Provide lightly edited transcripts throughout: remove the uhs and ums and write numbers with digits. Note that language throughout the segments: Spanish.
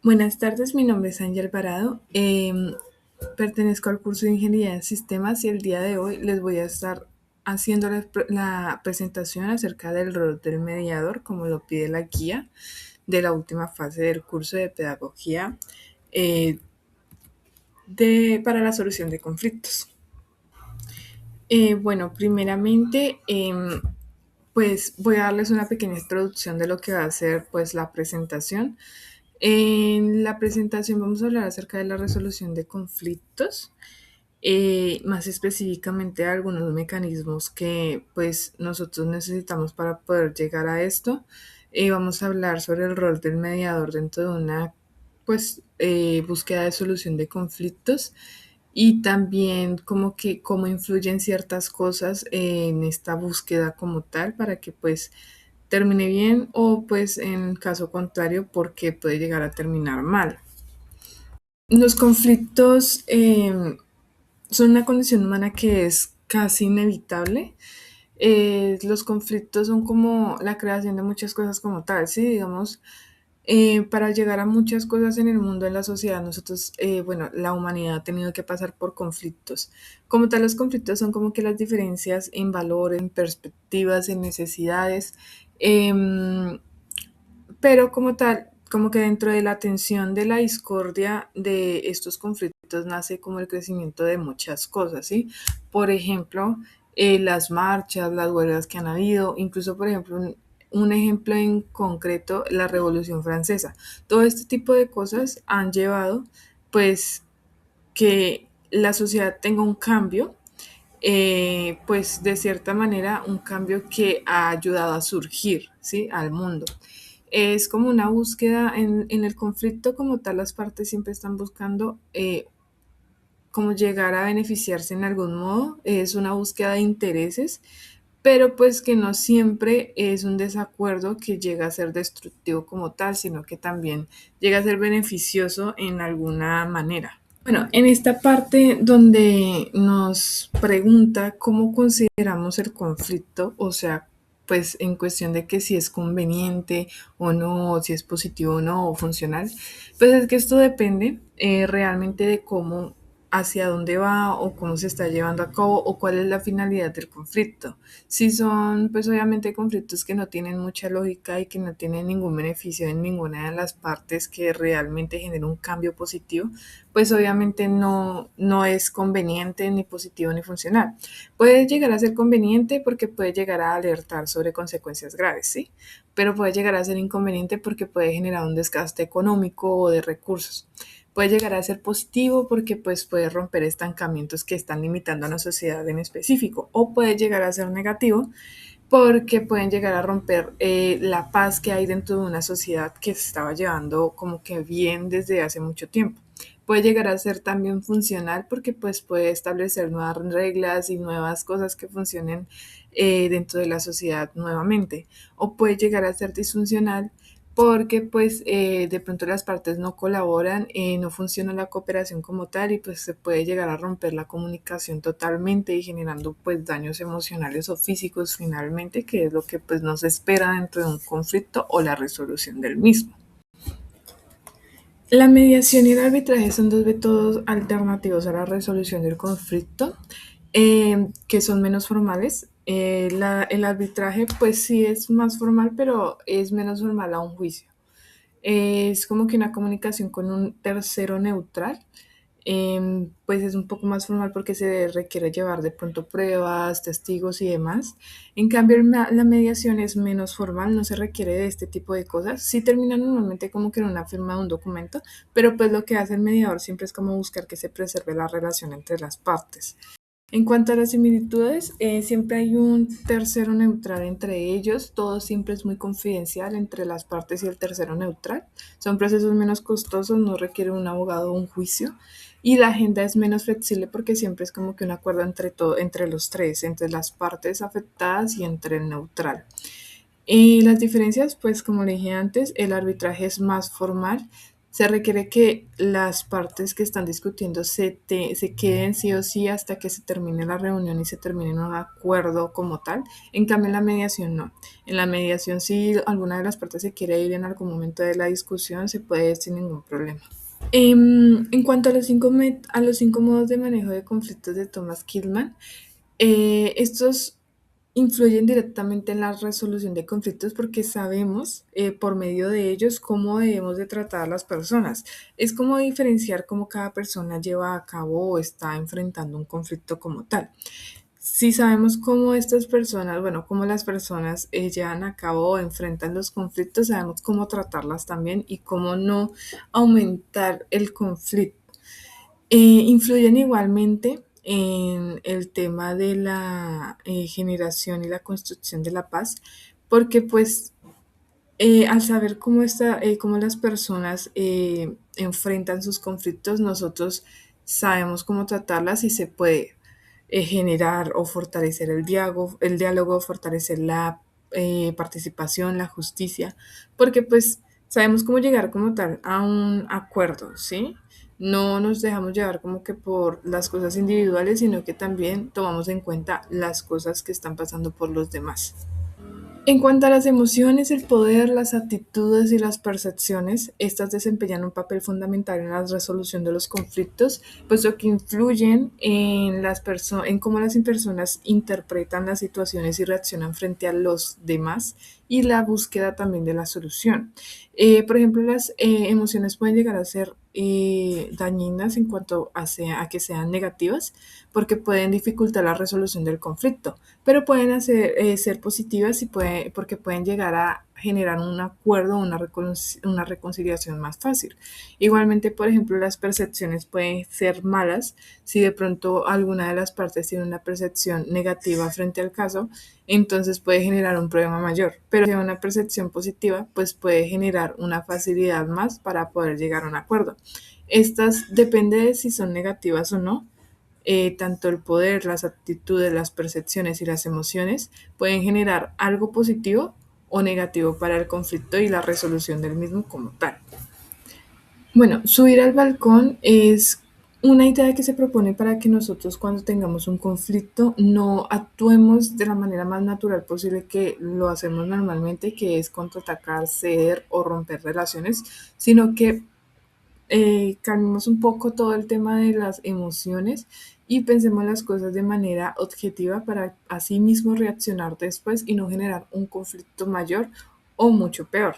Buenas tardes, mi nombre es Ángel Alvarado. Pertenezco al curso de Ingeniería en Sistemas y el día de hoy les voy a estar haciendo la presentación acerca del rol del mediador, como lo pide la guía de la última fase del curso de Pedagogía eh, para la solución de conflictos. Bueno, primeramente, pues voy a darles una pequeña introducción de lo que va a ser pues la presentación. En la presentación vamos a hablar acerca de la resolución de conflictos, más específicamente algunos mecanismos que pues nosotros necesitamos para poder llegar a esto. Vamos a hablar sobre el rol del mediador dentro de una pues búsqueda de solución de conflictos y también como que cómo influyen ciertas cosas en esta búsqueda como tal para que pues termine bien o pues en caso contrario porque puede llegar a terminar mal. Los conflictos son una condición humana que es casi inevitable. Los conflictos son como la creación de muchas cosas como tal, ¿sí? Digamos, para llegar a muchas cosas en el mundo, en la sociedad, nosotros, bueno, la humanidad ha tenido que pasar por conflictos. Como tal, los conflictos son como que las diferencias en valores, en perspectivas, en necesidades, em, pero como tal, como que dentro de la tensión de la discordia de estos conflictos nace como el crecimiento de muchas cosas, ¿sí? Por ejemplo, las marchas, las huelgas que han habido, incluso, por ejemplo, un ejemplo en concreto, la Revolución Francesa. Todo este tipo de cosas han llevado, pues, que la sociedad tenga un cambio, pues, de cierta manera, un cambio que ha ayudado a surgir, ¿sí? Al mundo. Es como una búsqueda en el conflicto como tal, las partes siempre están buscando como llegar a beneficiarse en algún modo, es una búsqueda de intereses, pero pues que no siempre es un desacuerdo que llega a ser destructivo como tal, sino que también llega a ser beneficioso en alguna manera. Bueno, en esta parte donde nos pregunta cómo consideramos el conflicto, o sea, pues en cuestión de que si es conveniente o no, si es positivo o no, o funcional, pues es que esto depende realmente de cómo, hacia dónde va o cómo se está llevando a cabo o cuál es la finalidad del conflicto. Si son, pues obviamente conflictos que no tienen mucha lógica y que no tienen ningún beneficio en ninguna de las partes que realmente generen un cambio positivo, pues obviamente no es conveniente ni positivo ni funcional. Puede llegar a ser conveniente porque puede llegar a alertar sobre consecuencias graves, ¿sí? Pero puede llegar a ser inconveniente porque puede generar un desgaste económico o de recursos. Puede llegar a ser positivo porque pues puede romper estancamientos que están limitando a una sociedad en específico, o puede llegar a ser negativo porque pueden llegar a romper la paz que hay dentro de una sociedad que se estaba llevando como que bien desde hace mucho tiempo. Puede llegar a ser también funcional porque pues puede establecer nuevas reglas y nuevas cosas que funcionen dentro de la sociedad nuevamente. O puede llegar a ser disfuncional porque pues de pronto las partes no colaboran, no funciona la cooperación como tal y pues se puede llegar a romper la comunicación totalmente y generando pues daños emocionales o físicos finalmente, que es lo que pues nos espera dentro de un conflicto o la resolución del mismo. La mediación y el arbitraje son dos métodos alternativos a la resolución del conflicto, que son menos formales. El arbitraje pues sí es más formal, pero es menos formal a un juicio. Es como que una comunicación con un tercero neutral, pues es un poco más formal porque se requiere llevar de pronto pruebas, testigos y demás. En cambio, la mediación es menos formal, no se requiere de este tipo de cosas. Sí termina normalmente como que en una firma de un documento, pero pues lo que hace el mediador siempre es como buscar que se preserve la relación entre las partes. En cuanto a las similitudes, siempre hay un tercero neutral entre ellos, todo siempre es muy confidencial entre las partes y el tercero neutral. Son procesos menos costosos, no requiere un abogado o un juicio y la agenda es menos flexible porque siempre es como que un acuerdo entre, entre los tres, entre las partes afectadas y entre el neutral. Las diferencias, pues como le dije antes, el arbitraje es más formal, Se requiere que las partes que están discutiendo se queden sí o sí hasta que se termine la reunión y se termine un acuerdo como tal. En cambio, en la mediación no. En la mediación, si alguna de las partes se quiere ir en algún momento de la discusión, se puede ir sin ningún problema. En cuanto a a los 5 modos de manejo de conflictos de Thomas Killman, estos influyen directamente en la resolución de conflictos porque sabemos por medio de ellos cómo debemos de tratar a las personas. Es como diferenciar cómo cada persona lleva a cabo o está enfrentando un conflicto como tal. Si sabemos cómo estas personas, bueno, cómo las personas llevan a cabo o enfrentan los conflictos, sabemos cómo tratarlas también y cómo no aumentar el conflicto. Influyen igualmente en el tema de la generación y la construcción de la paz, porque pues al saber cómo las personas enfrentan sus conflictos, nosotros sabemos cómo tratarlas y se puede generar o fortalecer el diálogo, fortalecer la participación, la justicia, porque pues sabemos cómo llegar como tal a un acuerdo, ¿sí? No nos dejamos llevar como que por las cosas individuales, sino que también tomamos en cuenta las cosas que están pasando por los demás. En cuanto a las emociones, el poder, las actitudes y las percepciones, estas desempeñan un papel fundamental en la resolución de los conflictos, puesto que influyen en cómo las personas interpretan las situaciones y reaccionan frente a los demás y la búsqueda también de la solución. Por ejemplo, las emociones pueden llegar a ser dañinas en cuanto a que sean negativas, porque pueden dificultar la resolución del conflicto, pero pueden ser positivas porque pueden llegar a generar un acuerdo, una reconciliación más fácil. Igualmente, por ejemplo, las percepciones pueden ser malas si de pronto alguna de las partes tiene una percepción negativa frente al caso, entonces puede generar un problema mayor. Pero si hay una percepción positiva, pues puede generar una facilidad más para poder llegar a un acuerdo. Estas depende de si son negativas o no, tanto el poder, las actitudes, las percepciones y las emociones pueden generar algo positivo o negativo para el conflicto y la resolución del mismo como tal. Bueno, subir al balcón es una idea que se propone para que nosotros cuando tengamos un conflicto no actuemos de la manera más natural posible que lo hacemos normalmente, que es contraatacar, ceder o romper relaciones, sino que calmemos un poco todo el tema de las emociones y pensemos las cosas de manera objetiva para así mismo reaccionar después y no generar un conflicto mayor o mucho peor.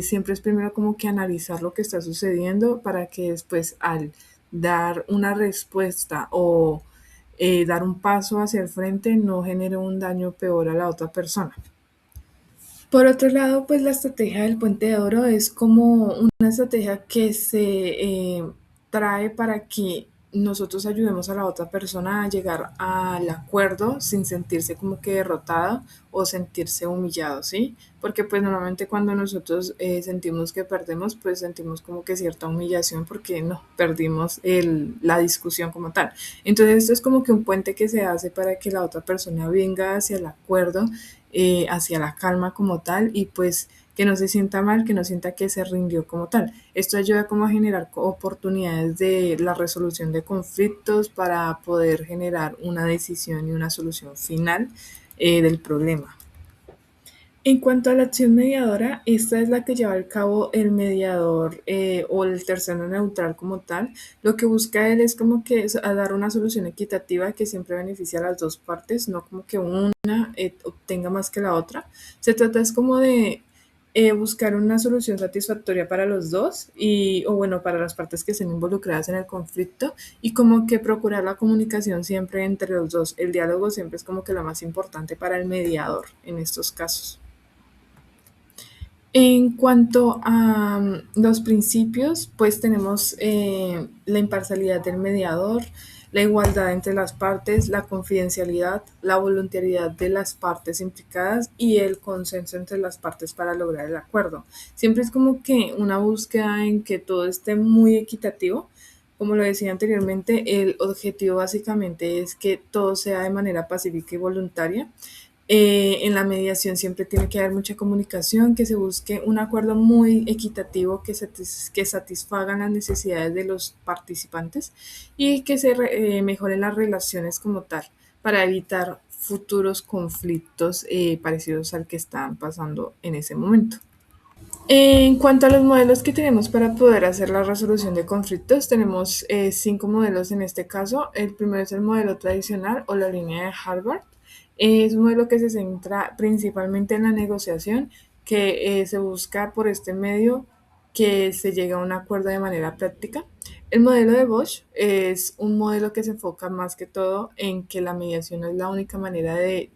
Siempre es primero como que analizar lo que está sucediendo para que después al dar una respuesta o dar un paso hacia el frente no genere un daño peor a la otra persona. Por otro lado, pues la estrategia del puente de oro es como una estrategia que se trae para que nosotros ayudemos a la otra persona a llegar al acuerdo sin sentirse como que derrotado o sentirse humillado, ¿sí? Porque pues normalmente cuando nosotros sentimos que perdemos, pues sentimos como que cierta humillación porque no, perdimos la discusión como tal. Entonces esto es como que un puente que se hace para que la otra persona venga hacia el acuerdo, hacia la calma como tal y pues que no se sienta mal, que no sienta que se rindió como tal. Esto ayuda como a generar oportunidades de la resolución de conflictos para poder generar una decisión y una solución final del problema. En cuanto a la acción mediadora, esta es la que lleva a cabo el mediador o el tercero neutral como tal. Lo que busca él es como que a dar una solución equitativa que siempre beneficia a las dos partes, no como que una obtenga más que la otra. Se trata es como de buscar una solución satisfactoria para los dos o bueno, para las partes que estén involucradas en el conflicto y como que procurar la comunicación siempre entre los dos. El diálogo siempre es como que lo más importante para el mediador en estos casos. En cuanto a los principios, pues tenemos la imparcialidad del mediador, la igualdad entre las partes, la confidencialidad, la voluntariedad de las partes implicadas y el consenso entre las partes para lograr el acuerdo. Siempre es como que una búsqueda en que todo esté muy equitativo. Como lo decía anteriormente, el objetivo básicamente es que todo sea de manera pacífica y voluntaria, En la mediación siempre tiene que haber mucha comunicación, que se busque un acuerdo muy equitativo que satisfagan las necesidades de los participantes y que mejoren las relaciones como tal para evitar futuros conflictos parecidos al que están pasando en ese momento. En cuanto a los modelos que tenemos para poder hacer la resolución de conflictos, tenemos 5 modelos en este caso. El primero es el modelo tradicional o la línea de Harvard. Es un modelo que se centra principalmente en la negociación, que se busca por este medio que se llegue a un acuerdo de manera práctica. El modelo de Bosch es un modelo que se enfoca más que todo en que la mediación no es la única manera de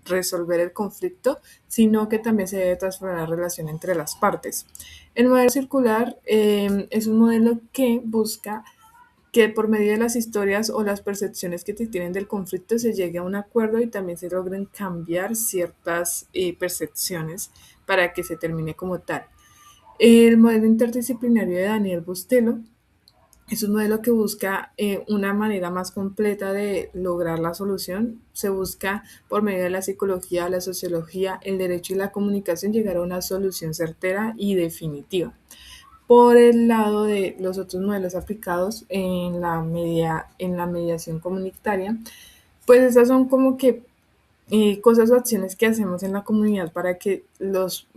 resolver el conflicto, sino que también se debe transformar la relación entre las partes. El modelo circular es un modelo que busca que por medio de las historias o las percepciones que se tienen del conflicto se llegue a un acuerdo y también se logren cambiar ciertas percepciones para que se termine como tal. El modelo interdisciplinario de Daniel Bustelo es un modelo que busca una manera más completa de lograr la solución. Se busca por medio de la psicología, la sociología, el derecho y la comunicación llegar a una solución certera y definitiva. Por el lado de los otros modelos aplicados en la mediación comunitaria, pues esas son como que cosas o acciones que hacemos en la comunidad para que los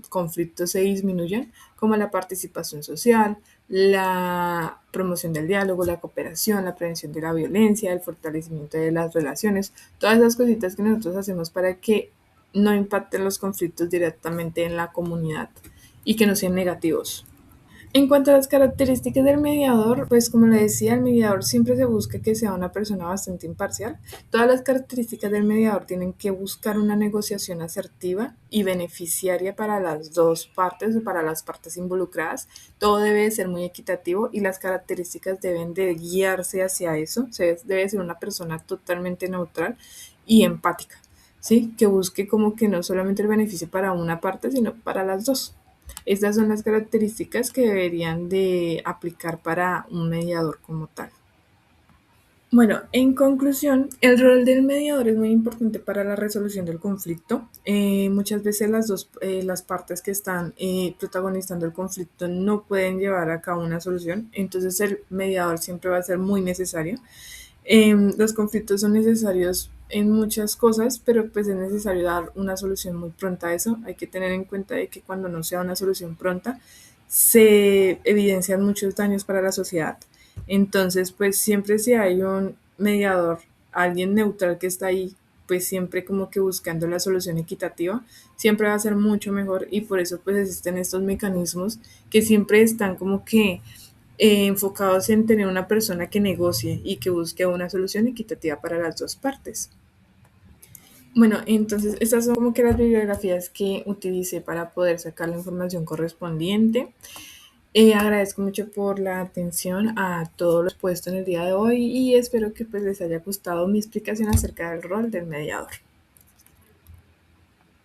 conflictos se disminuyan, como la participación social, la promoción del diálogo, la cooperación, la prevención de la violencia, el fortalecimiento de las relaciones, todas esas cositas que nosotros hacemos para que no impacten los conflictos directamente en la comunidad y que no sean negativos. En cuanto a las características del mediador, pues como le decía, el mediador siempre se busca que sea una persona bastante imparcial. Todas las características del mediador tienen que buscar una negociación asertiva y beneficiaria para las dos partes o para las partes involucradas. Todo debe ser muy equitativo y las características deben de guiarse hacia eso. Debe ser una persona totalmente neutral y empática, ¿sí? Que busque como que no solamente el beneficio para una parte, sino para las dos. Estas son las características que deberían de aplicar para un mediador como tal. Bueno, en conclusión, el rol del mediador es muy importante para la resolución del conflicto. Muchas veces las partes que están protagonizando el conflicto no pueden llevar a cabo una solución, entonces el mediador siempre va a ser muy necesario. Los conflictos son necesarios en muchas cosas, pero pues es necesario dar una solución muy pronta a eso. Hay que tener en cuenta de que cuando no sea una solución pronta, se evidencian muchos daños para la sociedad. Entonces, pues siempre si hay un mediador, alguien neutral que está ahí, pues siempre como que buscando la solución equitativa, siempre va a ser mucho mejor y por eso pues existen estos mecanismos que siempre están como que enfocados en tener una persona que negocie y que busque una solución equitativa para las dos partes. Bueno, entonces estas son como que las bibliografías que utilicé para poder sacar la información correspondiente. Agradezco mucho por la atención a todos los puestos en el día de hoy y espero que pues les haya gustado mi explicación acerca del rol del mediador.